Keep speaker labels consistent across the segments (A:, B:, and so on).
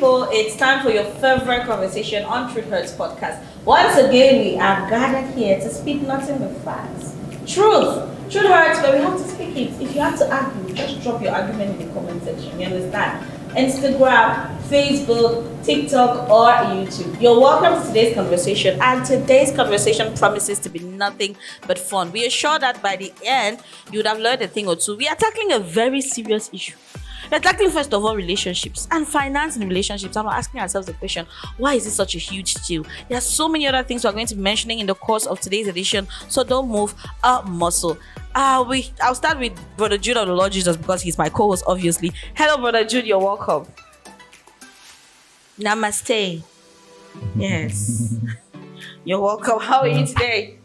A: people, it's time for your favorite conversation on Truth Hurts podcast. Once again, we are gathered here to speak nothing but facts. Truth hurts, but we have to speak it. If you have to argue, just drop your argument in the comment section. You understand? Instagram, Facebook, TikTok, or YouTube. You're welcome to today's conversation, and today's conversation promises to be nothing but fun. We are sure that by the end, you would have learned a thing or two. We are tackling a very serious issue. We're tackling first of all relationships and finance in relationships, and we're asking ourselves the question, why is this such a huge deal? There are so many other things we're going to be mentioning in the course of today's edition, so don't move a muscle. I'll start with Brother Jude of the Lord Jesus because he's my co-host, obviously. Hello, Brother Jude, you're welcome. Namaste. Yes. You're welcome. How are you today?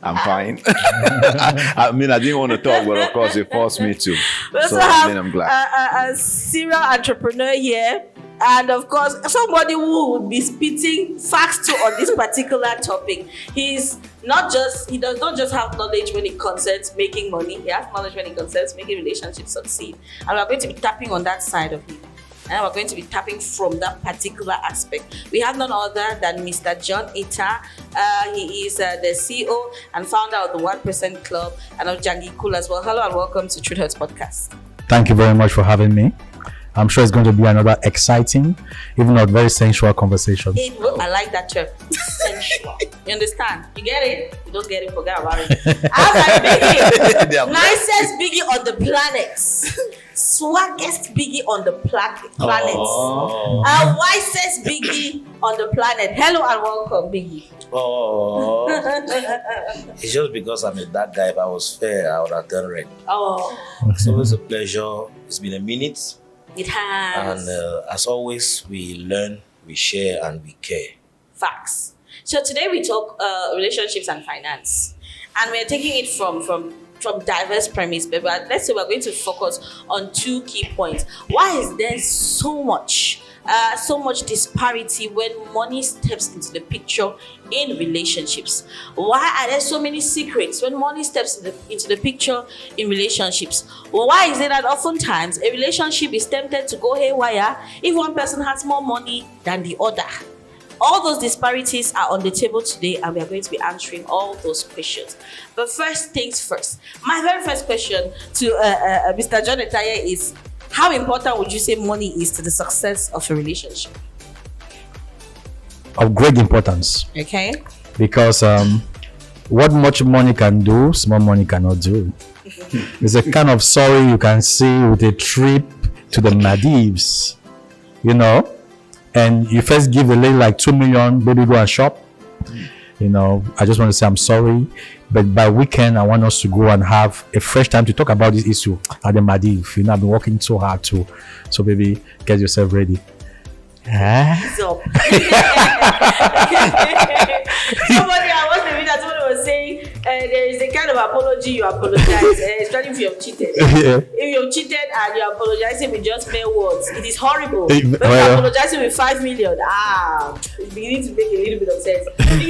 B: I'm fine. I mean, I didn't want to talk, but of course, it forced me to.
A: We also have I'm glad. A serial entrepreneur here, and of course, somebody who would be spitting facts to on this particular topic. He does not just have knowledge when it concerns making money. He has knowledge when it concerns making relationships succeed, and we're going to be tapping on that side of him. And we're going to be tapping from that particular aspect. We have none other than Mr. John Ita. He is the CEO and founder of the 1% Club and of Jangi Cool as well. Hello and welcome to Truth Hurts podcast.
C: Thank you very much for having me. I'm sure it's going to be another exciting, even not very sensual conversation.
A: I like that term. Sensual. You understand? You get it? You don't get it, forget about it. I'm like Biggie. Nicest Biggie on the planet. Swaggest Biggie on the planet. Wisest Biggie on the planet. Hello and welcome, Biggie.
D: Oh, it's just because I'm a dark guy. If I was fair, I would have done red.
A: Oh,
D: it's always a pleasure. It's been a minute.
A: It has.
D: And as always, we learn, we share, and we care.
A: Facts. So today we talk relationships and finance, and we're taking it from diverse premise, but let's say we're going to focus on two key points. Why is there so much disparity when money steps into the picture in relationships? Why are there so many secrets when money steps into the picture in relationships? Why is it that oftentimes a relationship is tempted to go haywire if one person has more money than the other? All those disparities are on the table today, and we are going to be answering all those questions. But first things first, my very first question to Mr. John Etaye is, how important would you say money is to the success of a relationship?
C: Of great importance.
A: Okay.
C: Because what much money can do, small money cannot do. It's a kind of story you can see with a trip to the Maldives, and you first give a lady like 2 million, baby, go and shop. I just want to say I'm sorry, but by weekend I want us to go and have a fresh time to talk about this issue at the Maldives. I've been working so hard too. So baby, get yourself ready.
A: Somebody was saying there is a kind of apology you apologize, especially if you have cheated. If you have cheated and you're apologizing with just mere words, it is horrible. But you're apologizing with 5 million, it's beginning to make a little bit of sense.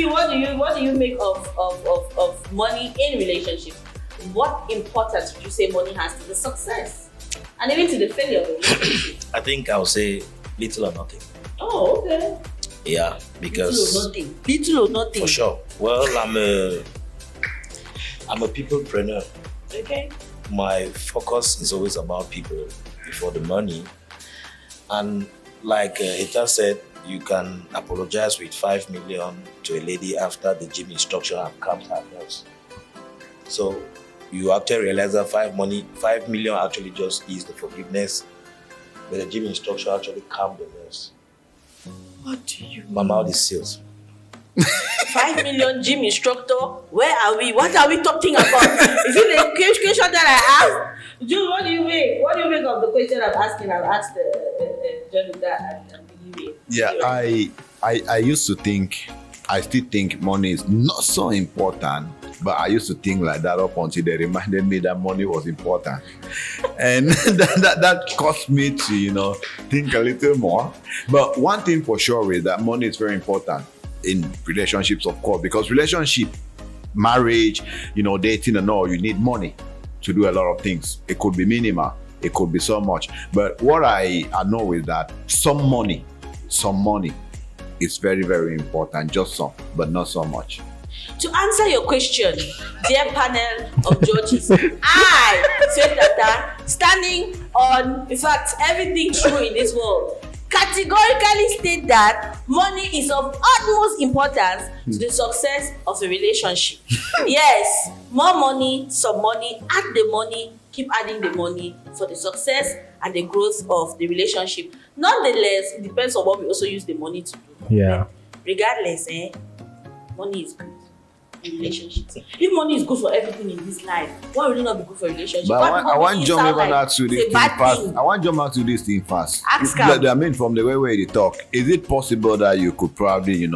A: What do you make of money in relationships? What importance would you say money has to the success and even to the failure of a relationship?
D: I think I'll say little or nothing.
A: Oh, okay.
D: Yeah, because
A: little or nothing.
D: For sure. Well, I'm a peoplepreneur.
A: Okay.
D: My focus is always about people before the money. And like Ita said, you can apologize with 5 million to a lady after the gym instructor have calmed her nerves. So you actually realize that 5 million actually just is the forgiveness, but the gym instructor actually calmed the nerves.
A: What do you mean?
D: My mouth is sealed.
A: 5 million gym instructor? Where are we? What are we talking about? Is it the question that I asked? Jude, what do you make? What do you make of the question I'm asking? I've asked Jonathan and Biggie.
B: Yeah, I used to think, I still think money is not so important, but I used to think like that up until they reminded me that money was important. And that caused me to, think a little more. But one thing for sure is that money is very important in relationships, of course, because relationship, marriage, dating and all, you need money to do a lot of things. It could be minimal. it could be so much. But what I know is that some money is very, very important. Just some, but not so much.
A: To answer your question, dear panel of judges, I said that standing on, in fact, everything true in this world, categorically state that money is of utmost importance to the success of a relationship. Yes, more money, some money, add the money, keep adding the money for the success and the growth of the relationship. Nonetheless, it depends on what we also use the money to do.
C: Yeah.
A: Regardless, money is good in relationships. If money is good for everything in this life, why would it not be good for relationships?
B: But I want John even ask you this thing fast.
A: Thing.
B: I want John ask you this thing fast.
A: Ask him.
B: I mean, from the way they talk, is it possible that you could probably,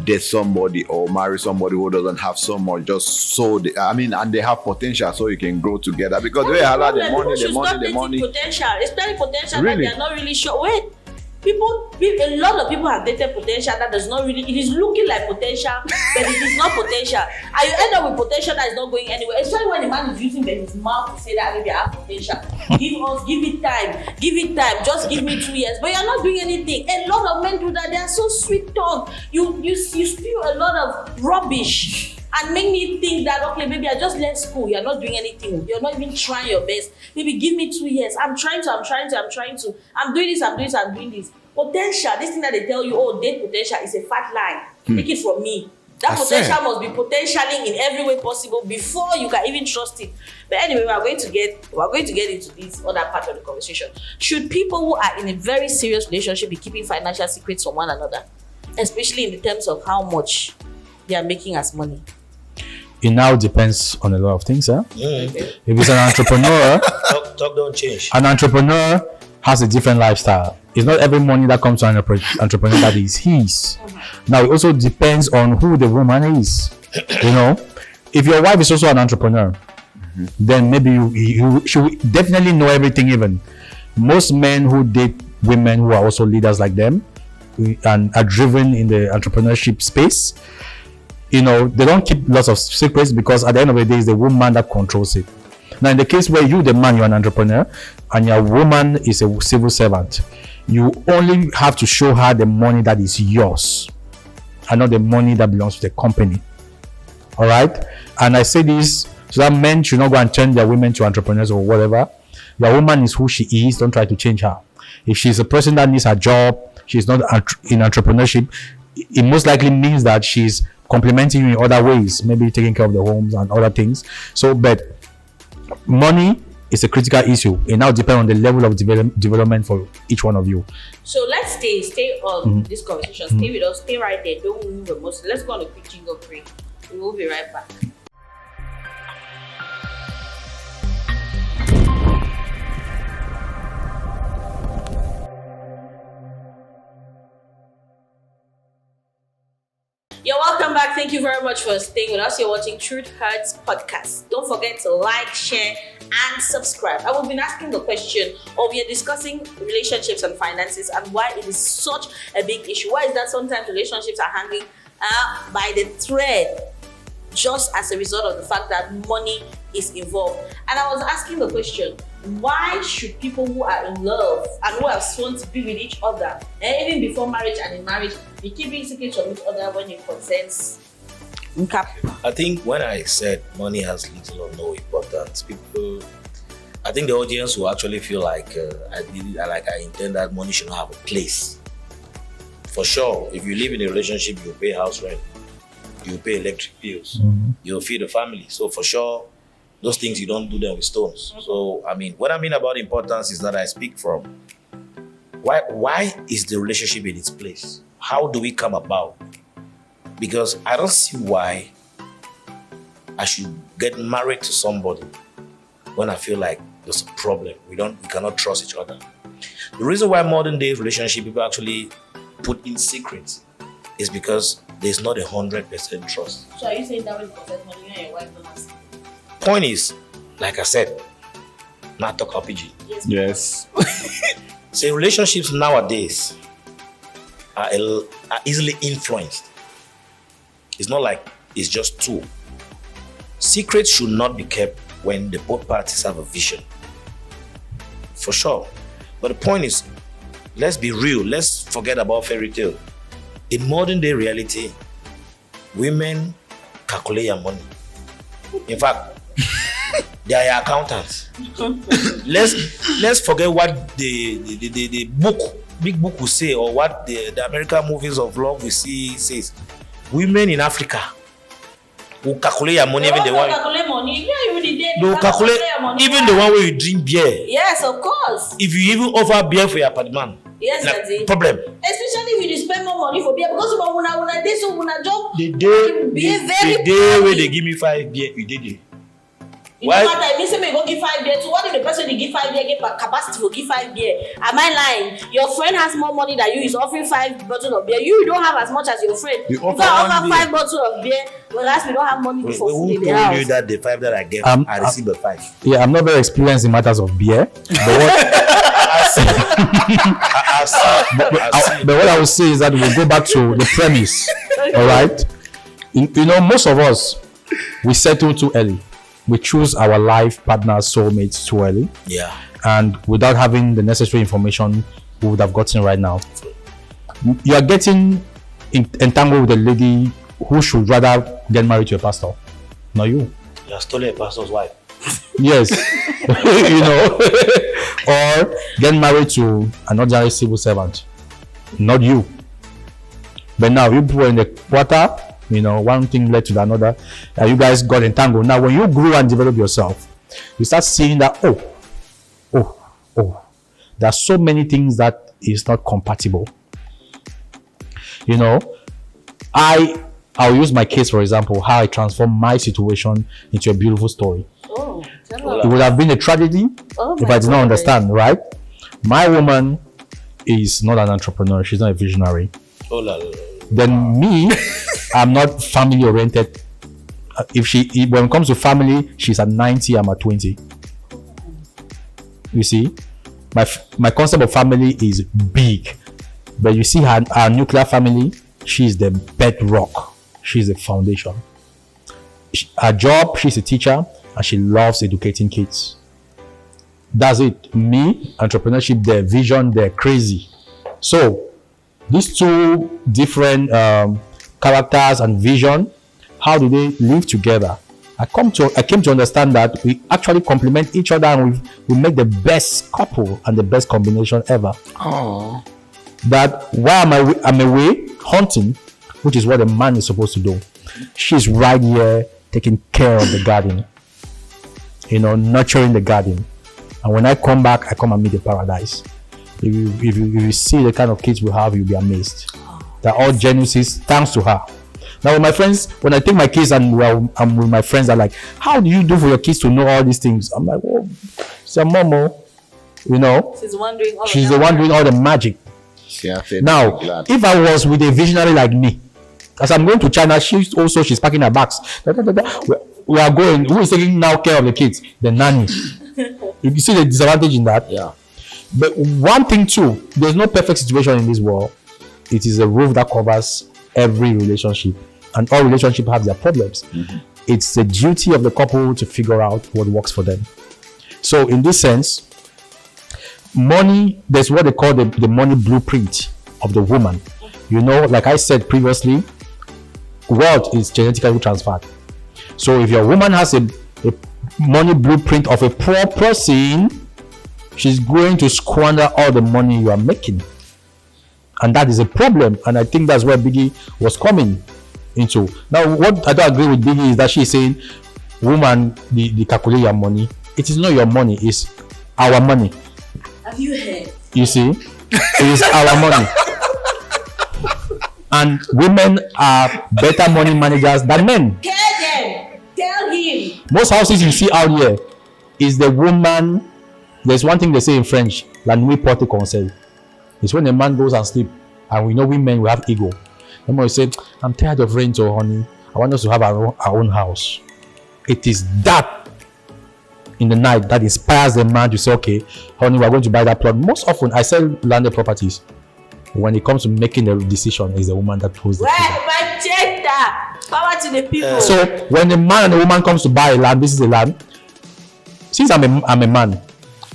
B: date somebody or marry somebody who doesn't have so much, just so and they have potential, so you can grow together? Because the way I like the money.
A: Potential. It's very potential
B: Really?
A: that they are not really sure. Wait. A lot of people have dated potential that does not really, it is looking like potential, but it is not potential. And you end up with potential that is not going anywhere. Especially when the man is using his mouth to say that maybe I have potential. Give it time. Just give me 2 years. But you're not doing anything. A lot of men do that. They are so sweet tongued. You spew a lot of rubbish and make me think that, okay, maybe I just left school. You're not doing anything. You're not even trying your best. Maybe give me 2 years. I'm trying to. I'm doing this. Potential, this thing that they tell you, oh, date potential is a fat lie. Take it from me. That potential must be potentialing in every way possible before you can even trust it. But anyway, we are going to get into this other part of the conversation. Should people who are in a very serious relationship be keeping financial secrets from one another, especially in the terms of how much they are making as money?
C: It now depends on a lot of things, huh?
A: Okay.
C: If it's an entrepreneur,
D: Talk don't change.
C: an entrepreneur has a different lifestyle. It's not every money that comes to an entrepreneur that is his. Now, it also depends on who the woman is. If your wife is also an entrepreneur, then maybe you should definitely know everything. Even most men who date women who are also leaders like them and are driven in the entrepreneurship space, they don't keep lots of secrets, because at the end of the day, it's the woman that controls it. Now, in the case where you, the man, you're an entrepreneur and your woman is a civil servant, you only have to show her the money that is yours and not the money that belongs to the company. All right? And I say this so that men should not go and turn their women to entrepreneurs or whatever. Your woman is who she is. Don't try to change her. If she's a person that needs a job, she's not in entrepreneurship, it most likely means that she's complementing you in other ways, maybe taking care of the homes and other things. So, but money is a critical issue. It now depends on the level of development for each one of you.
A: So let's stay on this conversation. Stay with us. Stay right there. Don't move a muscle. Let's go on a quick jingle break. We will be right back. You're welcome back. Thank you very much for staying with us. You're watching Truth Hurts podcast. Don't forget to like, share, and subscribe. I will be asking the question, or we are discussing relationships and finances and why it is such a big issue. Why is that sometimes relationships are hanging by the thread just as a result of the fact that money is involved? And I was asking the question, why should people who are in love and who are sworn to be with each other, and even before marriage and in marriage, be keeping secrets from each other when it concerns income?
D: I think when I said money has little or no importance, I think the audience will actually feel like I intend that money should not have a place. For sure, if you live in a relationship, you pay house rent, you pay electric bills, you feed the family. So for sure, those things you don't do them with stones. So what I mean about importance is that I speak from why is the relationship in its place? How do we come about? Because I don't see why I should get married to somebody when I feel like there's a problem. We cannot trust each other. The reason why modern day relationship people actually put in secrets is because there's not 100% trust.
A: So are you saying that when you possess money, you and your wife don't have secrets?
D: Point is, like I said, not talk RPG.
B: Yes.
D: So relationships nowadays are easily influenced. It's not like it's just two. Secrets should not be kept when the both parties have a vision for sure. But the point is, let's be real. Let's forget about fairy tale. In modern day reality, women calculate your money. In fact, they are your accountants. let's forget what the big book will say, or what the American movies of love we see says. Women in Africa will calculate your money. Even the one
A: calculate money. Yeah, you did.
D: they will calculate even the one where you drink beer.
A: Yes, of course.
D: If you even offer beer for your apartment,
A: Yes,
D: like,
A: that's it.
D: problem.
A: Especially if you spend more money for beer, because when they so when job,
D: The day where they give me 5 beer, you did it.
A: Why? No matter, if you say me go give 5 beer, so what if the person they give 5 beer get capacity to give 5 beer? Am I lying? Your friend has more money than you. He's offering 5 bottles of beer. You don't have as much as your friend.
B: You
A: offer 5 bottles of beer, whereas we don't have money for food
D: Who
A: in the
D: told
A: house.
D: you that the 5 that I get, I receive a 5?
C: Yeah, I'm not very experienced in matters of beer. But what I would say is that we'll go back to the premise. All right. You know, most of us, we settle too early. We choose our life partners, soulmates too early.
D: Yeah.
C: And without having the necessary information we would have gotten right now. You are getting entangled with a lady who should rather get married to a pastor. Not you.
D: You are stolen a pastor's wife.
C: Yes. You know. Or get married to an ordinary civil servant. Not you. But now you were in the quarter, you know, one thing led to another, and you guys got entangled. Now when you grew and develop yourself, you start seeing that there are so many things that is not compatible. You know, I'll use my case for example, how I transformed my situation into a beautiful story. It would have been a tragedy if I did not understand, right? My woman is not an entrepreneur, she's not a visionary. Then me, I'm not family oriented. When it comes to family, she's at 90, I'm at 20. You see, my concept of family is big, but you see her nuclear family, she's the bedrock, she's the foundation. Her job, she's a teacher, and she loves educating kids. That's it. Me, entrepreneurship, their vision, they're crazy. So these two different characters and vision, how do they live together? I came to understand that we actually complement each other, and we make the best couple and the best combination ever.
B: Oh.
C: That while I'm away hunting, which is what a man is supposed to do, she's right here taking care of the garden, you know, nurturing the garden. And when I come back, I come and meet the paradise. If you see the kind of kids we have, you'll be amazed. They're all genuses thanks to her. Now with my friends, when I take my kids and I'm with my friends, they're like, how do you do for your kids to know all these things? I'm like, well, it's a momo, you know.
A: She's the one doing
C: all the magic. Now, if I was with a visionary like me, as I'm going to China, she's packing her bags. We are going. Who is taking now care of the kids? The nanny. You see the disadvantage in that?
D: Yeah.
C: But one thing too, there's no perfect situation in this world. It is a roof that covers every relationship, and all relationships have their problems. Mm-hmm. It's the duty of the couple to figure out what works for them. So in this sense, money, there's what they call the money blueprint of the woman. You know, like I said previously, wealth is genetically transferred. So if your woman has a money blueprint of a poor person, she's going to squander all the money you are making. And that is a problem. And I think that's where Biggie was coming into. Now, what I don't agree with Biggie is that she's saying, woman, the calculate your money. It is not your money, it's our money.
A: Have you heard?
C: You see? It is our money. And women are better money managers than men.
A: Tell them. Tell him.
C: Most houses you see out here is the woman. There's one thing they say in French, la nuit porte conseil. It's when a man goes and sleep, and we know women will have ego. The man will say, I'm tired of rent, oh honey. I want us to have our own house. It is that in the night that inspires the man to say, okay, honey, we're going to buy that plot. Most often, I sell landed properties. When it comes to making the decision, is the woman that holds the
A: Power to the people.
C: So when the man and the woman comes to buy a land, this is a land. Since I'm a man,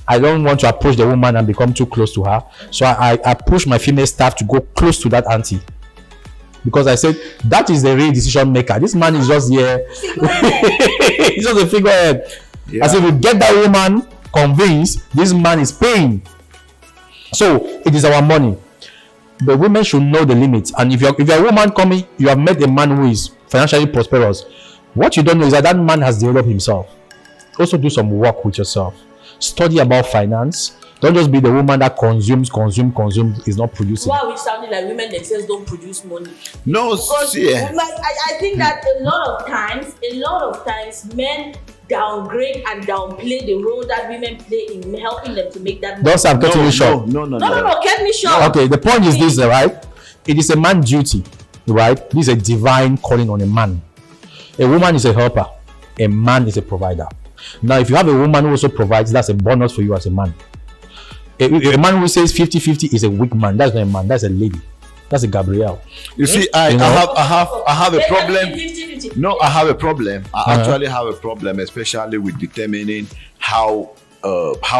C: I don't want to approach the woman and become too close to her. So I push my female staff to go close to that auntie. Because I said, that is the real decision maker. This man is just here. He's just a figurehead.
B: Yeah.
C: I said, we get that woman convinced, this man is paying. So it is our money. The women should know the limits. And if you're a woman coming, you have met a man who is financially prosperous. What you don't know is that man has developed himself. Also do some work with yourself. Study about finance. Don't just be the woman that consumes, is not producing.
A: Why are we sounding like women themselves don't produce money?
B: No,
A: Because
B: see,
A: I think that a lot of times, men downgrade and downplay the role that women play in helping them to make that money.
C: Don't say I'm cutting you short.
B: no.
A: Get me short.
C: Okay, the point is this, right? It is a man's duty, right? This is a divine calling on a man. A woman is a helper. A man is a provider. Now, if you have a woman who also provides, that's a bonus for you as a man. A man who says 50-50 is a weak man. That's not a man. That's a lady. That's a Gabrielle.
B: You see, I have a problem.
A: 50-50.
B: No, I have a problem. I actually have a problem, especially with determining how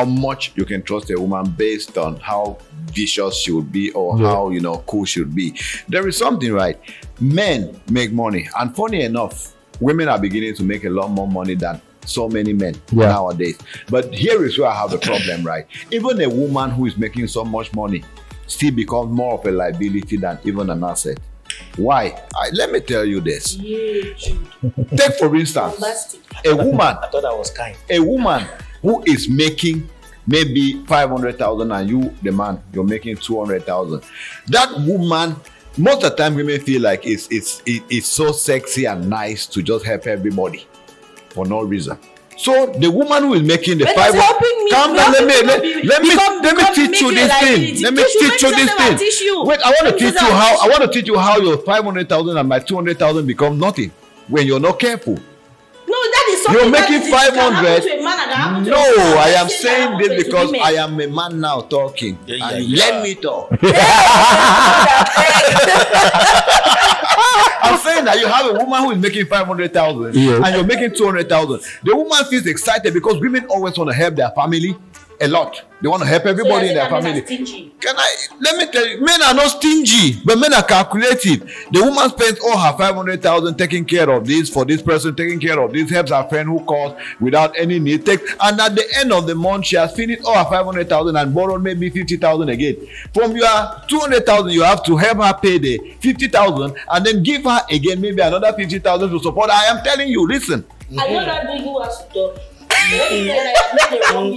B: much you can trust a woman based on how vicious she would be or how cool she would be. There is something, right? Men make money, and funny enough, women are beginning to make a lot more money than so many men nowadays. But here is where I have a problem, right? Even a woman who is making so much money still becomes more of a liability than even an asset. Why? Let me tell you this. Take for instance, a woman.
D: I thought I was kind.
B: A woman who is making maybe 500,000 and you, the man, you're making 200,000. That woman, most of the time, women feel like it's so sexy and nice to just help everybody for no reason. So the woman who is making the 500, come down. Let me teach you this thing. Let me teach you this thing. Wait, I want to teach you how your 500,000 and my 200,000 become nothing when you're not careful.
A: No, that is something
B: you're making 500. No, I am
A: Let's say
B: saying
A: that
B: this
A: happens to
B: because
A: women.
B: I am a man now talking. Let me talk. I'm saying that you have a woman who is making 500,000 and you're making 200,000. The woman feels excited because women always want to help their family a lot. They want to help everybody in their family. Let me tell you, men are not stingy, but men are calculative. The woman spends all her 500,000 taking care of this for this person, taking care of this, helps her friend who calls without any need. And at the end of the month, she has finished all her 500,000 and borrowed maybe 50,000 again. From your 200,000, you have to help her pay the 50,000 and then give her again maybe another 50,000 to support. I am telling you, listen.
A: I know that big who has to talk. Which wrong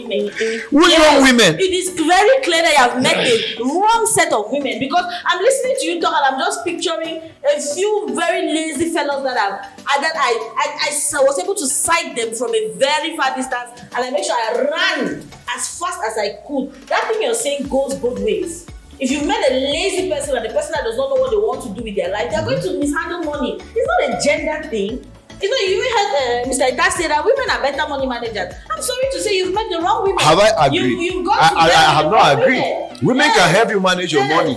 B: women?
A: It is very clear that you have met the wrong set of women, because I'm listening to you talk and I'm just picturing a few very lazy fellows that I was able to sight them from a very far distance, and I make sure I ran as fast as I could. That thing you're saying goes both ways. If you met a lazy person and the person that does not know what they want to do with their life, they're going to mishandle money. It's not a gender thing. You know, you heard Mr. Ita say that women are better money managers. I'm sorry to say you've met the wrong women.
B: Have I agreed?
A: You've got
B: I have not agreed. Women can help you manage your money,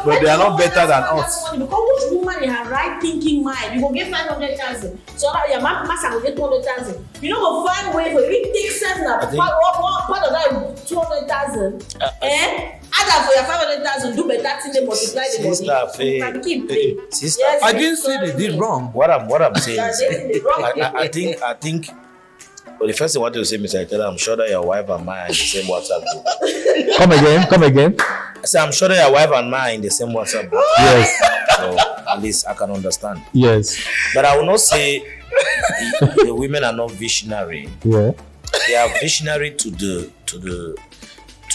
B: but they are not better than us.
A: Because which woman in her right thinking mind, you go get 500,000. So that your master will get 200,000. You know, go find way for it takes sense now. Part of that 200,000. Add that for your 500,000, do better thing, they multiply the money.
D: Sister,
B: I didn't say they did wrong.
D: What I'm saying is, I think. Well, the first thing I want to say, Mr. Itela, I'm sure that your wife and mine are in the same WhatsApp group.
C: Come again.
D: I say I'm sure that your wife and mine are in the same WhatsApp group.
C: Yes.
D: So at least I can understand.
C: Yes.
D: But I will not say the women are not visionary.
C: Yeah.
D: They are visionary to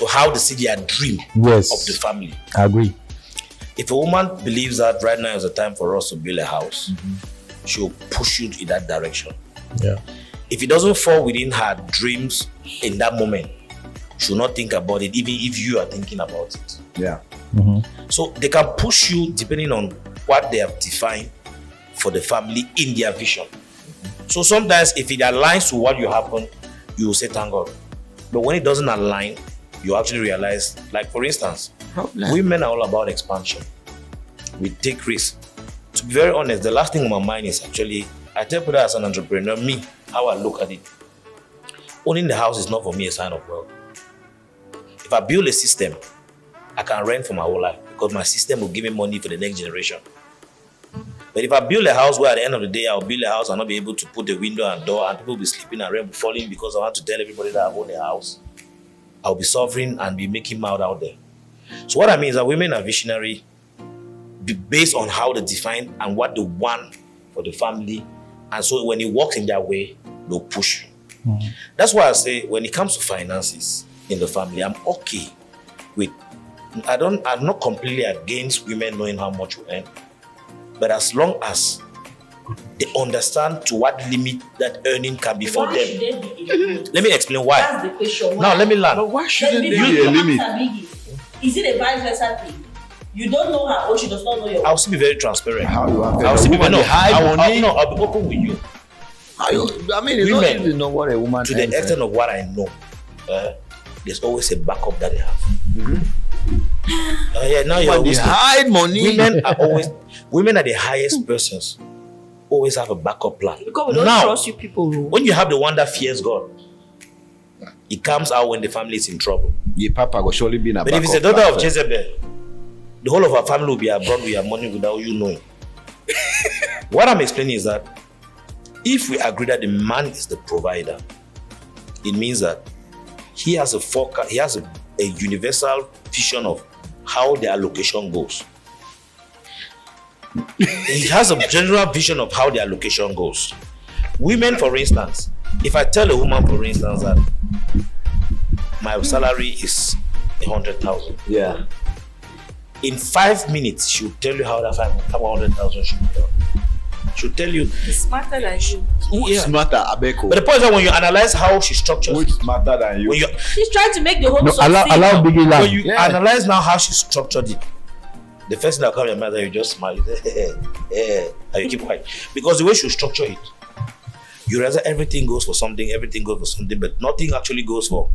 D: how they see their dream of the family.
C: I agree.
D: If a woman believes that right now is the time for us to build a house, she'll push you in that direction.
C: Yeah.
D: If it doesn't fall within her dreams in that moment, she'll not think about it, even if you are thinking about it.
B: Yeah.
D: So they can push you depending on what they have defined for the family in their vision. So sometimes if it aligns to what you happen, you will say thank God. But when it doesn't align, you actually realize, like for instance, women are all about expansion. We take risks. To be very honest, the last thing on my mind is actually, I tell people as an entrepreneur, me, how I look at it. Owning the house is not for me a sign of wealth. If I build a system, I can rent for my whole life because my system will give me money for the next generation. But if I build a house where at the end of the day, I'll build a house and not be able to put the window and door and people will be sleeping and rain will falling because I want to tell everybody that I own a house, I'll be suffering and be making mouth out there. So what I mean is that women are visionary based on how they define and what they want for the family. And so when it works in that way, they'll push you. That's why I say when it comes to finances in the family, I'm okay with, I'm not completely against women knowing how much you earn. But as long as they understand to what limit that earning can be for them. Let me explain why.
A: That's the question.
D: Now let me learn.
B: But why shouldn't there be a limit?
A: Is it a vice versa thing? You don't know her or she does not know your.
D: I'll still be very transparent.
B: How you want
D: I'll still be
B: money?
D: I'll be open with you.
B: I mean, it's not easy to know what a woman
D: to the extent of what I know. There's always a backup that they have. Now you're always
B: hide money.
D: Women are the highest persons. Always have a backup plan.
A: Because we don't trust you people.
D: When you have the one that fears God, it comes out when the family is in trouble.
B: Your papa will surely be in a
D: But if it's a daughter of Jezebel, the whole of our family will be abroad with your money without you knowing. What I'm explaining is that if we agree that the man is the provider, it means that he has a forecast, he has a universal vision of how the allocation goes. He has a general vision of how the allocation goes. Women, for instance, if I tell a woman, for instance, that my salary is 100,000.
B: Yeah.
D: In 5 minutes, she'll tell you how that 100,000 should be done. She'll tell you.
A: He's smarter than you.
B: Who's smarter, Abeko?
D: But the point is that when you analyze how she structures,
B: who's smarter than you?
A: She's trying to make the home succeed.
C: Allow Biggie
D: when you analyze now how she structured it, the first thing that comes to your mind is you just smile, and you keep quiet. Because the way she structure it, you realize that everything goes for something, but nothing actually goes for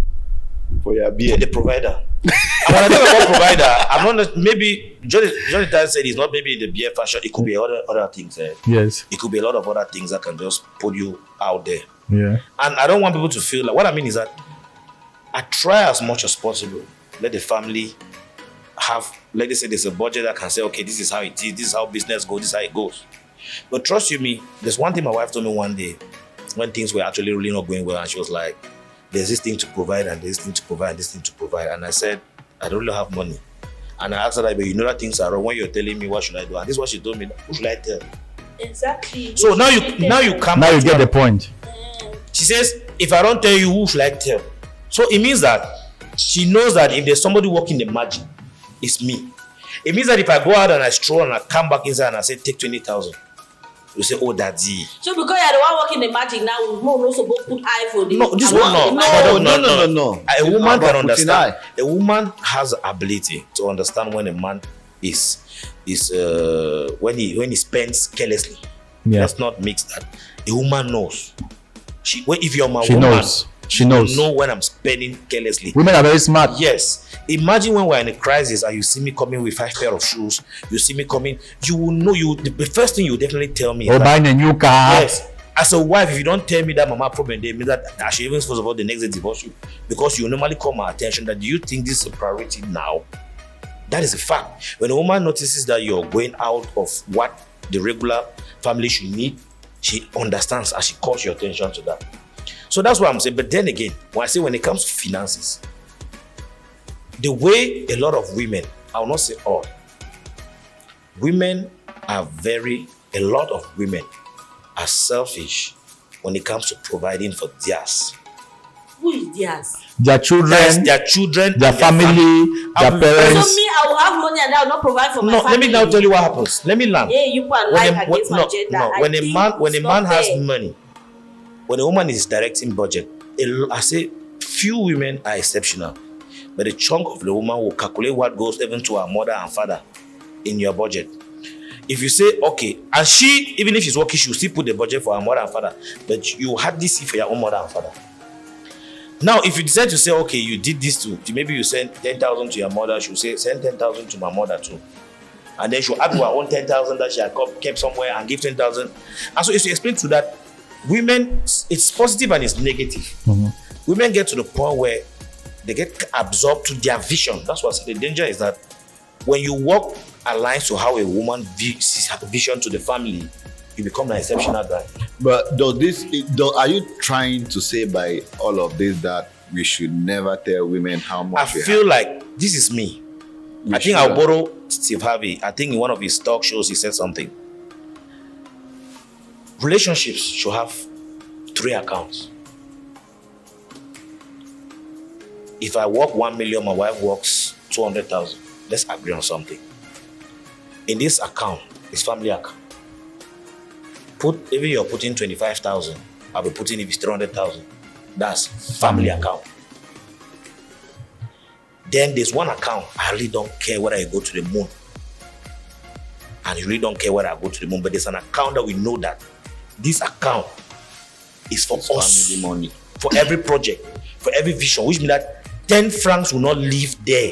B: your beer.
D: For the provider. And when I talk about provider, I'm not maybe Johnny Tan said it's not maybe in the beer fashion, it could be other things.
C: Yes.
D: It could be a lot of other things that can just put you out there.
C: Yeah.
D: And I don't want people to feel like, what I mean is that I try as much as possible, let the family have, let us say there's a budget that can say, okay, this is how it is, this is how business goes, this is how it goes. But trust you me, there's one thing my wife told me one day when things were actually really not going well, and she was like, there's this thing to provide and this thing to provide and this thing to provide. And I said, I don't really have money. And I asked her, but you know that things are wrong. When you're telling me what should I do? And this is what she told me. Who should I tell?
A: Exactly.
D: So now you come.
C: Now you get the point.
D: She says, if I don't tell you, who should I tell? So it means that she knows that if there's somebody working the magic, it's me. It means that if I go out and I stroll and I come back inside and I say, take 20,000. You say, oh, daddy.
A: So because you're the one working the magic now, we're not supposed to put eye for this.
D: No, this one no. A woman can understand. A woman has the ability to understand when a man is when he spends carelessly.
C: Yeah.
D: Let's not mix that. A woman knows. If you're my
C: She
D: woman,
C: knows. She knows.
D: You know when I'm spending carelessly.
C: Women are very smart.
D: Yes. Imagine when we're in a crisis and you see me coming with 5 pair of shoes, you see me coming, you will know, the first thing you definitely tell me
C: Or buying a new car.
D: Yes. As a wife, if you don't tell me that mama problem, they mean that I should even first of all the next day divorce you. Because you normally call my attention that do you think this is a priority now? That is a fact. When a woman notices that you're going out of what the regular family should need, she understands and she calls your attention to that. So that's what I'm saying. But then again, when it comes to finances, the way a lot of women, I will not say all, a lot of women are selfish when it comes to providing for theirs.
A: Who is theirs?
C: Their children, their family, their parents.
A: So me, I will have money and I will not provide for my family.
D: No, let me now tell you what happens. Let me learn.
A: Yeah, you put life against my gender.
D: No, when a man has money, when a woman is directing budget, I say few women are exceptional, but a chunk of the woman will calculate what goes even to her mother and father in your budget. If you say, okay, and she, even if she's working, she will still put the budget for her mother and father, but you hardly see for your own mother and father. Now, if you decide to say, okay, you did this too, maybe you send 10,000 to your mother, she'll say, send 10,000 to my mother too. And then she'll add to her own 10,000 that she had kept somewhere and give 10,000. And so if you explain to that, women, it's positive and it's negative. Mm-hmm. Women get to the point where They get absorbed to their vision. That's what I say. The danger is that when you walk aligns to how a woman views her vision to the family, you become an exceptional guy.
B: But are you trying to say by all of this that we should never tell women how much
D: I feel like this is me. I think I'll borrow Steve Harvey. I think in one of his talk shows he said something. Relationships should have 3 accounts. If I work 1 million, my wife works 200,000. Let's agree on something. In this account, it's family account. Even you're putting 25,000, I'll be putting if it's 300,000. That's family account. Then there's one account. I really don't care whether I go to the moon. And you really don't care whether I go to the moon. But there's an account that we know that this account is for us.
B: Family money.
D: For every project, for every vision, which means that 10 francs will not leave there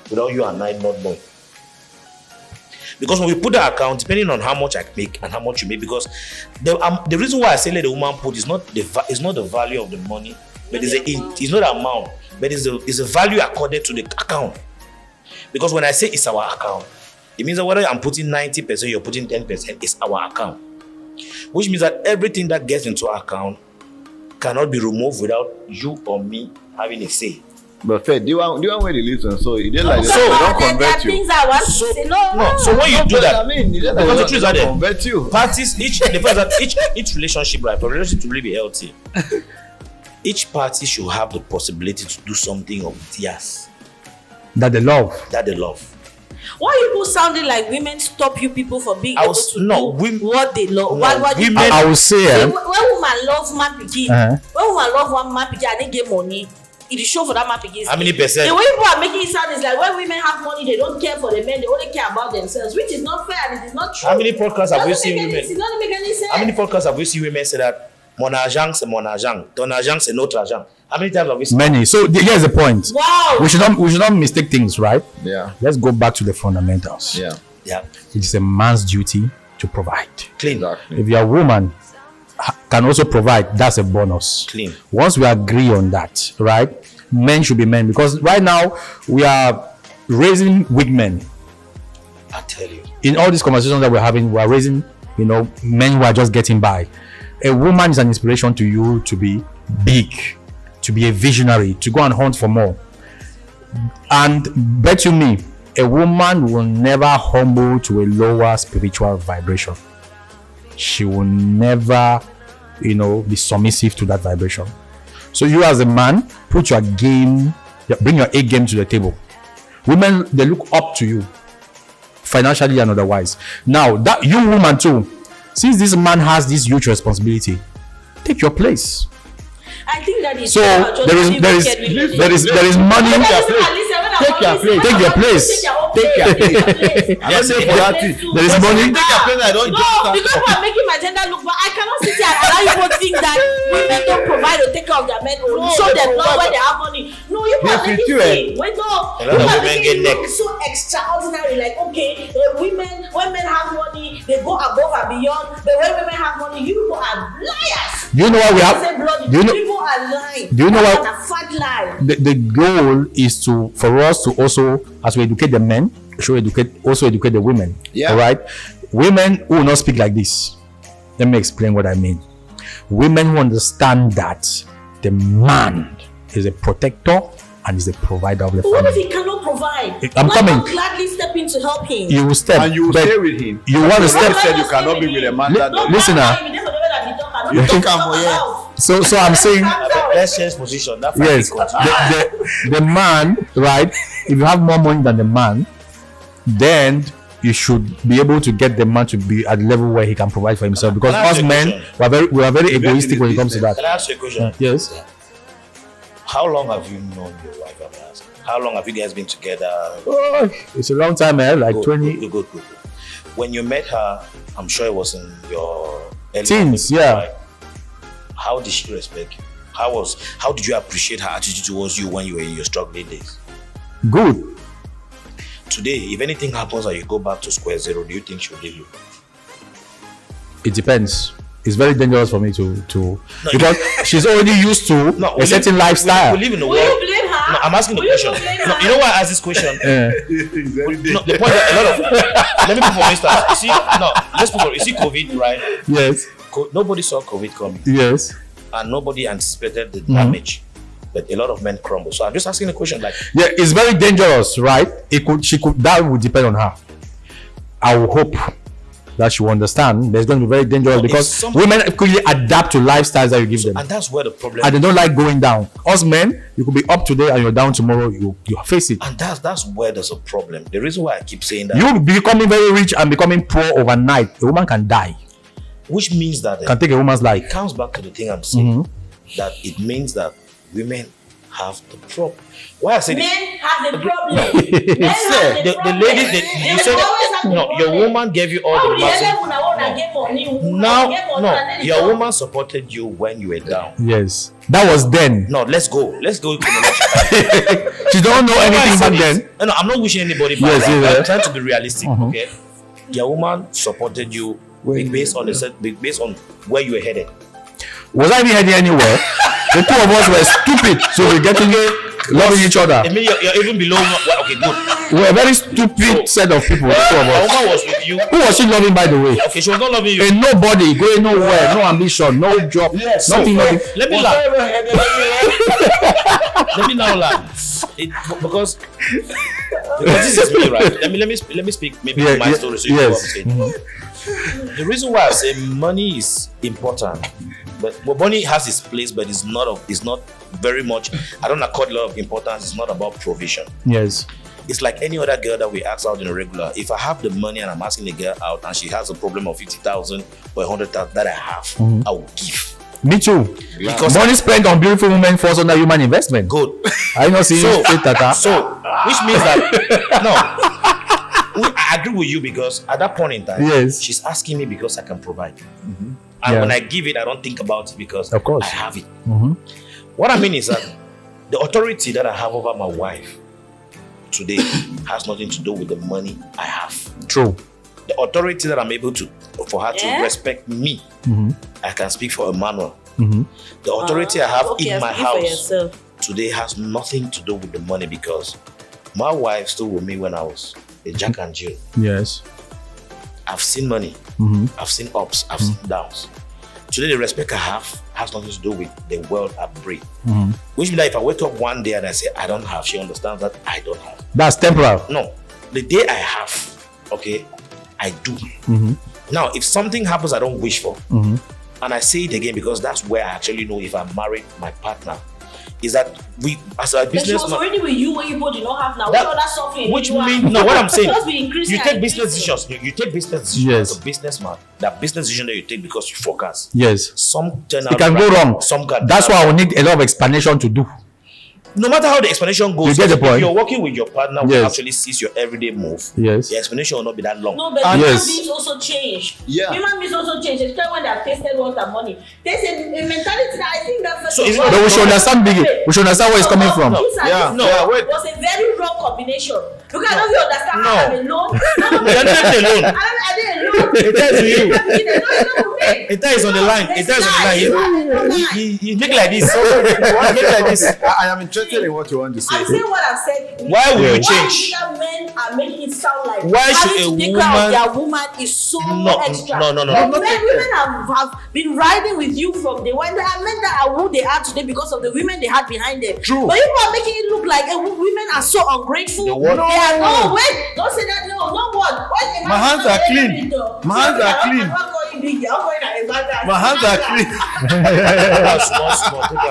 D: without you and I not knowing. Because when we put the account, depending on how much I make and how much you make, because the reason why I say let the woman put is not the value of the money, but it's not the amount, but it's the value accorded to the account. Because when I say it's our account, it means that whether I'm putting 90%, you're putting 10%, it's our account. Which means that everything that gets into our account cannot be removed without you or me having a say.
B: But Fed, do you want me to listen? So you didn't like
A: So
B: don't convert
A: there are
B: you.
A: things I want to say. No.
D: So when you do that,
B: I mean, you
D: because the truth is that
B: convert you.
D: parties, the fact that each relationship, right, for a relationship to really be healthy, each party should have the possibility to do something of theirs
C: That they love.
D: that they love.
A: Why are you people sounding like women stop you people from being able to do what they love?
D: women-
C: I will say,
A: When woman love man pikin, when woman love one man pikin and they get money, it is show for that man pikin.
D: How many percent?
A: The way people are making it sound is like when women have money, they don't care for the men, they only care about themselves, which is not fair and it is not true.
D: How many podcasts have you
A: Doesn't
D: seen
A: make any-
D: women?
A: It doesn't make any sense.
D: How many podcasts have we seen women say that mon argent c'est mon argent, ton argent c'est notre argent? How many times have we seen?
C: Many. So here's the point.
A: Wow.
C: We should not mistake things, right?
B: Yeah.
C: Let's go back to the fundamentals.
B: Yeah.
D: Yeah,
C: It is a man's duty to provide.
D: clean.
B: Exactly.
C: If you're a woman, can also provide, that's a bonus.
D: Clean.
C: Once we agree on that, right? Men should be men, because right now we are raising weak men.
D: I tell you.
C: In all these conversations that we're having, we are raising, men who are just getting by. A woman is an inspiration to you to be big, to be a visionary, to go and hunt for more. And bet you me, a woman will never humble to a lower spiritual vibration. She will never, be submissive to that vibration. So you as a man, put your game, bring your A game to the table. Women, they look up to you, financially and otherwise. Now, that you woman too, since this man has this huge responsibility, take your place.
A: I think that is
C: So there is money.
B: Take your place.
C: Take your place.
B: Take your place.
D: Yes,
C: There is money.
B: Take your place. I don't
A: No, because we are making my gender look, but I cannot sit here and allow you to think that women don't provide or take care of their men or
B: No,
A: show
B: they
A: them not
B: provide.
A: where they have money. No, you
B: Yes,
A: are making
B: you do,
A: it. Wait, no.
D: A lot
A: You
D: of
A: are
D: women
A: making
D: get
A: it
D: neck.
A: look so extraordinary. Like, okay, when men have money, they go above and beyond. But when women have money, you people are liars.
C: Do you know what we
A: Say
C: have?
A: bloody,
C: Do you know?
A: people are lying.
C: Do you know what-
A: And a fat lie.
C: The goal is for us to also, as we educate the men, also educate the women.
B: Yeah.
C: All right. Women who will not speak like this. Let me explain what I mean. Women who understand that the man is a protector and is a provider of the
A: But what if
C: family.
A: he cannot provide?
C: I'm
A: Why
C: coming.
A: not gladly step in to help him?
C: You will step,
B: And you will
C: but
B: stay with him.
C: you want to
B: You
C: step.
B: said you cannot be with a man that
A: Don't
C: Listen,
A: talk
C: ah.
A: about him, that's the way that he talk about
B: You
A: him.
B: talk
A: Talk
B: am, yeah.
A: about.
C: So I'm saying,
D: Let's change position. That
C: yes, the man, right? If you have more money than the man, then you should be able to get the man to be at the level where he can provide for himself. Because
D: Can I ask
C: us
D: you a
C: men,
D: question?
C: we are very egoistic when it comes to that.
D: Can I ask you a question?
C: Yes.
D: How long have you known your wife? I'm asking. How long have you guys been together?
C: Oh, it's a long time, like
D: Good,
C: 20
D: Good. When you met her, I'm sure it was in your early
C: teens.
D: 20s,
C: Yeah.
D: right? How did she respect you? How did you appreciate her attitude towards you when you were in your struggling days?
C: Good.
D: Today, if anything happens and you go back to square zero, do you think she'll leave you?
C: It depends. It's very dangerous for me to because she's already used to a certain lifestyle.
D: We live in a
A: Will
D: world.
A: you blame her?
D: No, I'm asking the
A: Will you
D: question.
A: complain
D: No,
A: now?
D: you know why I ask this question?
B: It's very
D: No, the point that a lot of let me put for instance. You see, no, let's put for you see COVID, right?
C: Yes.
D: Nobody saw COVID coming,
C: Yes.
D: and nobody anticipated the damage. But a lot of men crumble. So I'm just asking a question like,
C: Yeah, it's very dangerous, right? That would depend on her. I will hope that she will understand. There's going to be very dangerous
D: No,
C: because
D: it's some-
C: women quickly adapt to lifestyles that you give them.
D: and that's where the problem.
C: And they don't like going down. Us men, you could be up today and you're down tomorrow. You face it.
D: And that's where there's a problem. The reason why I keep saying that,
C: You becoming very rich and becoming poor overnight. A woman can die.
D: which means that
C: Can take a woman's
D: it
C: life.
D: comes back to the thing I'm saying, that it means that women have the problem. Why I say this?
A: Men have the problem. Men have
D: The
A: problem.
D: lady,
A: They
D: you
A: will
D: said,
A: always have the
D: no, your
A: problem.
D: woman gave you all
A: Why
D: the
A: would the
D: massive.
A: other woman wanna get money?
D: Now,
A: Get money
D: no,
A: and then
D: your
A: it's
D: woman supported you when you were down.
C: Yes. That was then.
D: No, let's go chronologically.
C: She don't know
D: Why I
C: anything
D: say
C: back
D: this?
C: then.
D: No, I'm not wishing anybody bad.
C: Yes,
D: I'm
C: yes.
D: trying to be realistic. Okay, your woman supported you based on based on where you were headed.
C: Was I even heading anywhere? The two of us were stupid, so we're getting loving each other.
D: I mean, you're even below. Well, okay, good.
C: We're a very stupid set of people, the two of
D: Your
C: us.
D: woman was with you.
C: Who was she loving, by the way?
D: Okay, she was not loving you.
C: Ain't nobody going nowhere, no ambition, no job, nothing.
D: Let me laugh. Let me now laugh. Because this is me, right? Let me speak maybe
C: Yeah,
D: my
C: yeah,
D: story so you know what I'm
C: yes.
D: saying. The reason why I say money is important, but money has its place, but it's not very much. I don't accord a lot of importance. It's not about provision.
C: Yes.
D: It's like any other girl that we ask out in a regular. If I have the money and I'm asking the girl out and she has a problem of 50,000 or 100,000 that I have, I will give.
C: Me too.
D: Because
C: Money spent on beautiful women falls under human investment.
D: good.
C: I know, see,
D: So,
C: Tata.
D: so which means that I agree with you because at that point in time,
C: Yes.
D: she's asking me because I can provide. And
C: Yeah.
D: when I give it, I don't think about it because
C: Of course.
D: I have it.
C: Mhm.
D: What I mean is that the authority that I have over my wife today has nothing to do with the money I have.
C: True.
D: The authority that I'm able to for her
A: Yeah.
D: to respect me, I can speak for Emmanuel.
C: Mhm.
D: The authority I have
A: Okay,
D: in my
A: speak for
D: house
A: yourself.
D: today has nothing to do with the money because my wife stood with me when I was a Jack and Jill.
C: Yes.
D: I've seen money, I've seen ups, I've seen downs. Today, the respect I have has nothing to do with the world I breathe. Which means that if I wake up one day and I say I don't have, she understands that I don't have.
C: That's temporal.
D: No, the day I have, okay, I do. Now, if something happens I don't wish for, and I say it again because that's where I actually know if I'm married, my partner, is that we, as a
A: But she was
D: businessman,
A: already with you when you both did not have now.
D: That-
A: What other suffering?
D: which
A: you
D: means, no, what I'm saying,
A: Just be increasing
D: you
A: and
D: take business
A: increasing.
D: decisions. You take business decisions
C: Yes.
D: as a businessman. That business decision that you take because you forecast.
C: Yes.
D: Some turn out
C: It can
D: right,
C: go wrong.
D: Some can.
C: That's why I will need a lot of explanation to do.
D: No matter how the explanation goes,
C: You get the
D: if
C: point?
D: you're working with your partner who
C: Yes.
D: actually sees your everyday move,
C: Yes.
D: the explanation will not be that long.
A: No, but
C: And
A: human
C: yes.
A: beings also change.
B: Yeah.
A: Human beings also change, especially when they have tasted wealth and money. There's a mentality that I think that first
D: So
A: of
D: it's
A: all-
D: not-
C: But we should understand we should understand where it's coming from.
A: You said
B: Yeah,
A: this
B: yeah, wait.
A: was a very wrong combination. Because I don't even understand
D: No.
A: how I'm alone.
D: You're not alone.
A: I didn't alone.
D: It tells you.
A: It
D: is on the line. It is on the line. He make like this.
B: What
D: Make like this.
B: I am interested in what you want to say.
A: I'm saying what I said.
D: Why will you
A: Why
D: change?
A: bigger men are making it sound like
D: Why should
A: having
D: a
A: to take care of
D: woman-
A: their woman is so
D: No,
A: extra?
D: no.
A: But women have been riding with you from day one. There are men that are who they are today because of the women they had behind them.
B: True.
A: But people are making it look like women are so ungrateful.
D: The what?
A: They are, no, wait, don't say that. No what? Wait,
B: My hands are clean. My hands are clean. My hands are clean.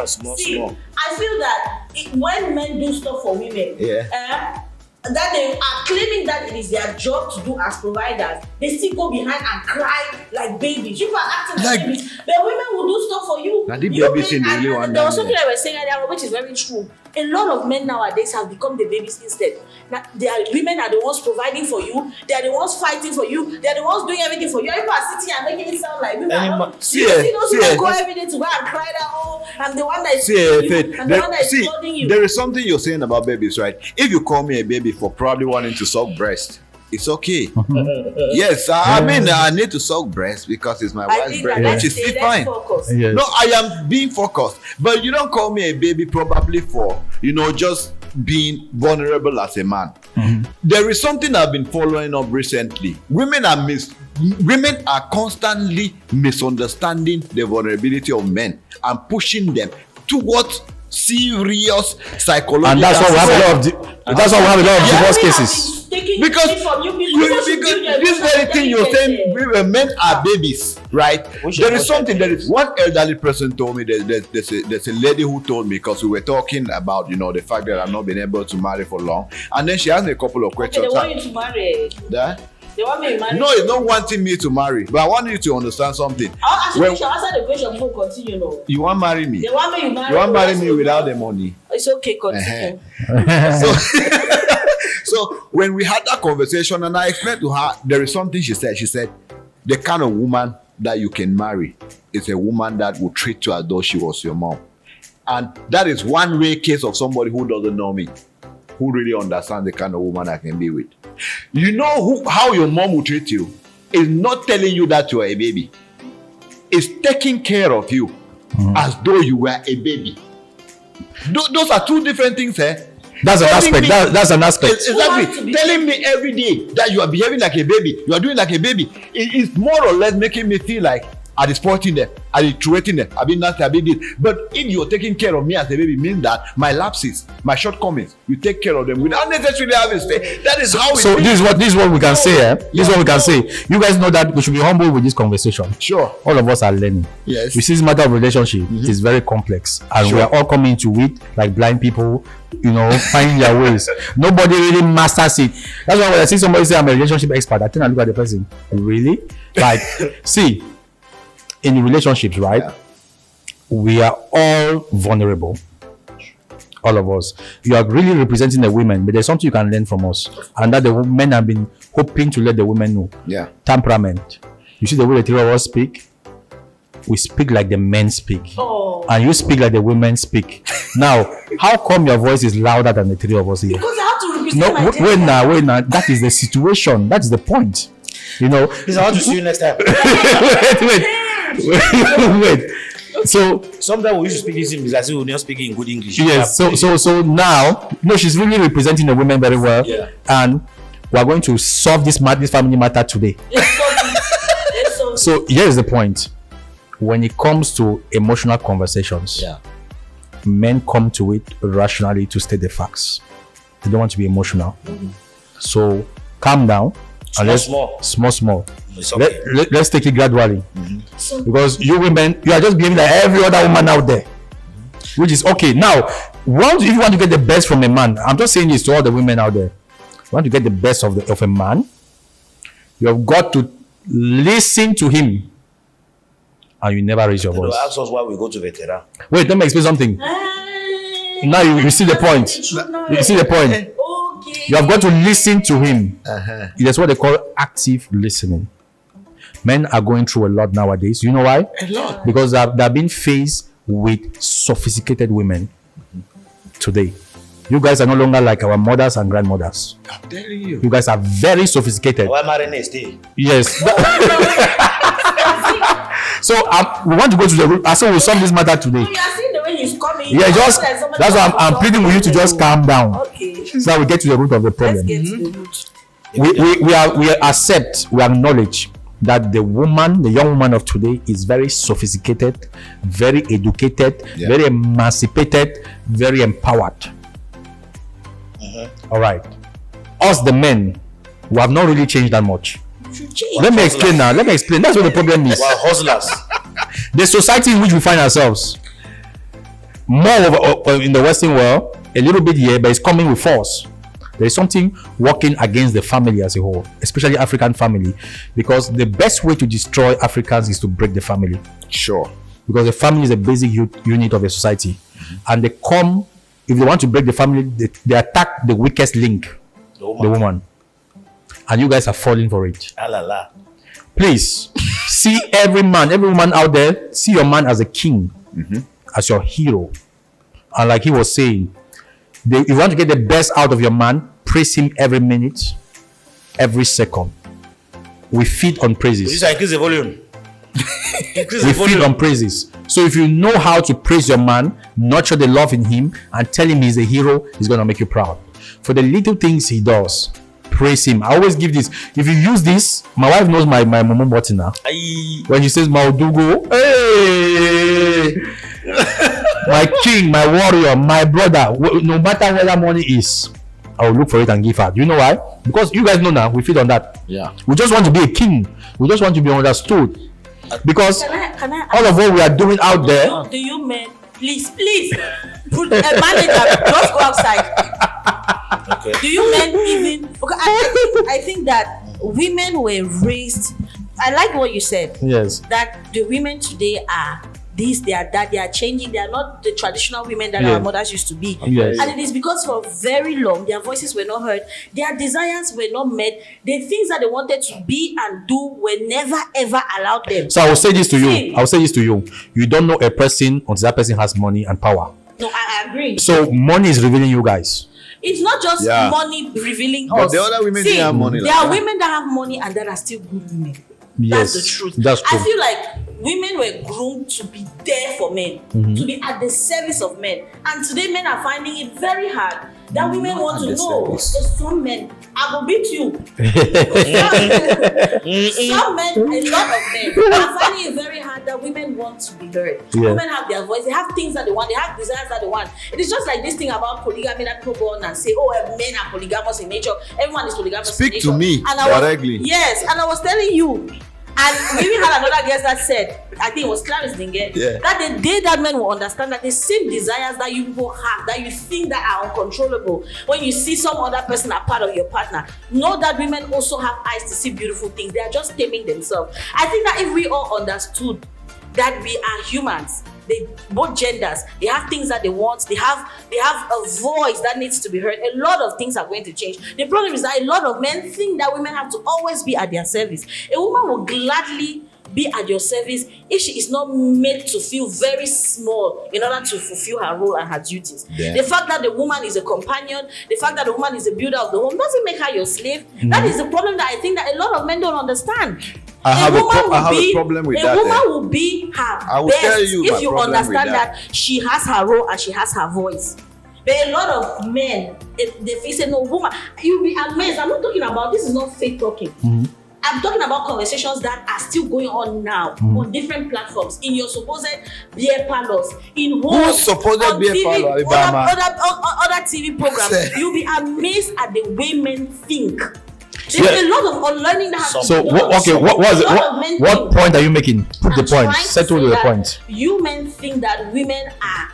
D: Small.
A: See, I feel that when men do stuff for women, that they are claiming that it is their job to do as providers, they still go behind and cry like babies. People are acting like babies. But women will do stuff for you.
B: Now, the
A: You
B: baby
A: men-
B: thing they
A: and-
B: really
A: and
B: want
A: there was
B: that,
A: something I was saying earlier, which is very true. A lot of men nowadays have become the babies instead. Now, women are the ones providing for you. They are the ones fighting for you. They are the ones doing everything for you. People are sitting and making it sound like women are not.
B: See,
A: You see those
B: see,
A: people go every day to go and cry that, oh, I'm the one that is
B: See,
A: feeding
B: Faith,
A: you, I'm the one that is clothing you.
B: there is something you're saying about babies, right? If you call me a baby for probably wanting to suck breast, it's okay. Yes, I mean, I need to suck breast because it's my wife's breast, which is still fine.
C: Yes.
B: No, I am being focused, but you don't call me a baby probably for, just being vulnerable as a man. There is something I've been following up recently. Women are constantly misunderstanding the vulnerability of men and pushing them towards serious psychological.
C: And that's why we have a lot of divorce cases.
B: Because this very thing you're saying, men are babies, right? There is one elderly person told me, there's a lady who told me, because we were talking about the fact that I've not been able to marry for long, and then she asked me a couple of questions.
A: They want you to marry. They want me to marry.
B: No, it's not wanting me to marry, but I want you to understand something.
A: I'll answer the question before continue. No.
B: You want to marry me?
A: They want me to marry.
B: You want to marry me without the money?
A: It's okay, continue.
B: So when we had that conversation, and I explained to her, there is something she said. She said, the kind of woman that you can marry is a woman that will treat you as though she was your mom. And that is one rare case of somebody who doesn't know me, who really understands the kind of woman I can be with. You know how your mom will treat you is not telling you that you are a baby. It's taking care of you as though you were a baby. Those are two different things, eh?
C: That's an aspect. That's an aspect.
B: Exactly. Telling me every day that you are behaving like a baby, you are doing like a baby. It's more or less making me feel like I exploiting them, I treating them, I been nasty, I been this. But if you're taking care of me as a baby, means that my lapses, my shortcomings, you take care of them without necessarily having to say. That is how.
C: So this is what we can say. This is what we can say. You guys know that we should be humble with this conversation.
B: Sure.
C: All of us are learning.
B: Yes.
C: We see this matter of relationship is very complex, and we are all coming to it like blind people. Finding their ways. Nobody really masters it. That's why when I see somebody say I'm a relationship expert, I think I look at the person. Really? Like, see. In relationships, right? Yeah. We are all vulnerable. All of us. You are really representing the women, but there's something you can learn from us. And that the men have been hoping to let the women know.
B: Yeah.
C: Temperament. You see the way the three of us speak? We speak like the men speak.
A: Oh.
C: And you speak like the women speak. Now, how come your voice is louder than the three of us here?
A: Because I have to represent
C: wait now. That is the situation. That is the point.
D: Please, I want to see you next time.
C: wait. So
D: sometimes we used to speak this in as if we're not speaking in good English.
C: Yes. So now, she's really representing the women very well.
D: Yeah.
C: And we're going to solve this family matter today. So here's the point. When it comes to emotional conversations, men come to it rationally to state the facts. They don't want to be emotional. So calm down. Small.
D: Okay.
C: Let's take it gradually. Because you women, you are just behaving like every other woman out there, which is okay. Now, if you want to get the best from a man, I'm just saying this to all the women out there. You want to get the best of a man, you have got to listen to him, and you never raise your voice.
D: Ask us why we go to veteran.
C: Wait, let me explain something. Now you see the point. You see the point. You have got to listen to him. That's what they call active listening. Men are going through a lot nowadays. You know why?
B: A lot.
C: Because they're being faced with sophisticated women today. You guys are no longer like our mothers and grandmothers.
B: I'm telling you.
C: You guys are very sophisticated.
D: Why marry next day?
C: Yes. So we want to go to the root. I said we'll solve this matter today.
A: You are seeing the way he's coming.
C: Yeah, that's why I'm pleading with you to just calm down.
A: Okay.
C: So that we get to the root of the problem.
A: Let's get to the root.
C: We acknowledge that the young woman of today is very sophisticated, very educated, very emancipated, very empowered. All right. Us, the men, we have not really changed that much. Let me explain now. That's what the problem is.
D: We're hustlers.
C: The society in which we find ourselves, more in the Western world, a little bit here, but it's coming with force. There is something working against the family as a whole, especially African family, because the best way to destroy Africans is to break the family.
B: Sure.
C: Because the family is a basic unit of a society. And if they want to break the family, they attack the weakest link, the woman. And you guys are falling for it. Please, see every woman out there, see your man as a king, as your hero. And like he was saying, if you want to get the best out of your man, praise him every minute, every second. We feed on praises.
D: Producer, increase the volume. Increase
C: We
D: the volume.
C: feed on praises. So if you know how to praise your man, nurture the love in him, and tell him he's a hero, he's gonna make you proud. For the little things he does, praise him. I always give this. If you use this, my wife knows my mom button now.
D: Aye.
C: When she says Maudugo, hey, my king, my warrior, my brother, no matter where that money is, I will look for it and give her. Do you know why? Because you guys know now, we feed on that.
B: Yeah.
C: We just want to be a king. We just want to be understood. Because
A: Can I
C: all of what we are doing out there,
A: do you men, please, put a manager, just go outside.
D: Okay.
A: Do you men even? Because I think that women were raised. I like what you said.
C: yes,
A: That the women today are this, they are that, they are changing. They are not the traditional women that
C: Yeah.
A: our mothers used to be.
C: Yes.
A: And it is because for very long their voices were not heard, their desires were not met, the things that they wanted to be and do were never ever allowed them.
C: so I will say this to you.
A: See.
C: I will say this to you. You don't know a person until that person has money and power.
A: No, I agree.
C: So money is revealing you guys.
A: It's not just
B: Yeah.
A: money revealing
B: But
A: us.
B: the other women
A: See,
B: didn't have money
A: there
B: like
A: are
B: that.
A: women that have money and that are still good women.
C: Yes,
A: That's the truth.
C: that's true.
A: I feel like women were groomed to be there for men,
C: Mm-hmm.
A: to be at the service of men. And today men are finding it very hard that women
B: Not
A: want
B: at
A: to
B: the
A: know.
B: service.
A: There's some men, I will beat you. Some men, a lot of men are finding it very hard that women want to be heard.
C: Yeah.
A: Women have their voice, they have things that they want, they have desires that they want. It is just like this thing about polygamy that people go on and say, oh, men are polygamous in nature, everyone is polygamous in
B: Speak
A: nature.
B: to me
A: And I was-
B: directly.
A: Yes, and I was telling you, and we even had another guest that said, I think it was Clarence Dingen,
B: Yeah.
A: that the day that men will understand that the same desires that you people have, that you think that are uncontrollable, when you see some other person a part of your partner, know that women also have eyes to see beautiful things. They are just taming themselves. I think that if we all understood that we are humans, both genders, they have things that they want, they have a voice that needs to be heard, a lot of things are going to change. The problem is that a lot of men think that women have to always be at their service. A woman will gladly be at your service if she is not made to feel very small in order to fulfill her role and her duties.
B: Yeah.
A: The fact that the woman is a companion, the fact that the woman is a builder of the home doesn't make her your slave. That is the problem that I think that a lot of men don't understand.
B: I have a
A: woman
B: problem with
A: a
B: that,
A: woman
B: eh.
A: will be her
B: I will
A: best
B: tell you my
A: if you
B: problem with
A: understand
B: that.
A: that she has her role and she has her voice. But a lot of men, if they say no woman, you'll be amazed. I'm not talking about, this is not fake talking. I'm talking about conversations that are still going on now on different platforms, in your supposed beer parlors, in homes,
B: Who's supposed
A: on
B: beer
A: TV,
B: parlor, Ibama?
A: other TV programs.
B: Say.
A: You'll be amazed at the way men think. There's a lot of unlearning that has to
C: So
A: be done.
C: okay, what was
A: A
C: it?
A: lot of men
C: What
A: think-
C: point are you making? Put the
A: I'm
C: point.
A: trying to
C: Settle
A: say
C: the
A: that
C: point.
A: You men think that women are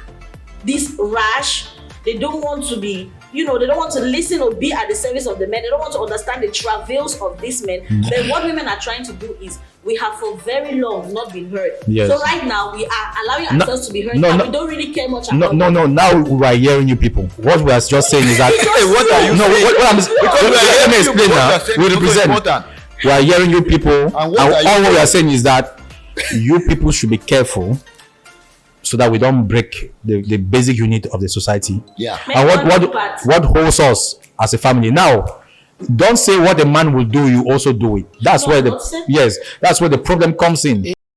A: this rash. They don't want to be, they don't want to listen or be at the service of the men. They don't want to understand the travails of these men. But what women are trying to do is, we have for very long not been heard.
C: Yes.
A: So right now we are allowing
C: No-
A: ourselves to be heard,
C: no,
A: and
C: no.
A: we don't really care much
C: No,
A: about
C: no,
A: it.
C: no. Now we are hearing you people. What we are just saying is that.
B: Hey, what are you
C: No,
B: saying?
C: what I'm let me explain
B: What
C: now.
B: you are saying
C: We
B: is also
C: represent.
B: important.
C: We are hearing you people, and
B: what
C: all
B: are you
C: what we are
B: saying?
C: saying is that you people should be careful, so that we don't break the basic unit of the society.
B: Yeah.
A: Men
C: And
A: want to part.
C: what holds us as a family now. Don't say what a man will do, you also do it. That's
A: No,
C: where
A: not say-
C: that's where the problem comes in.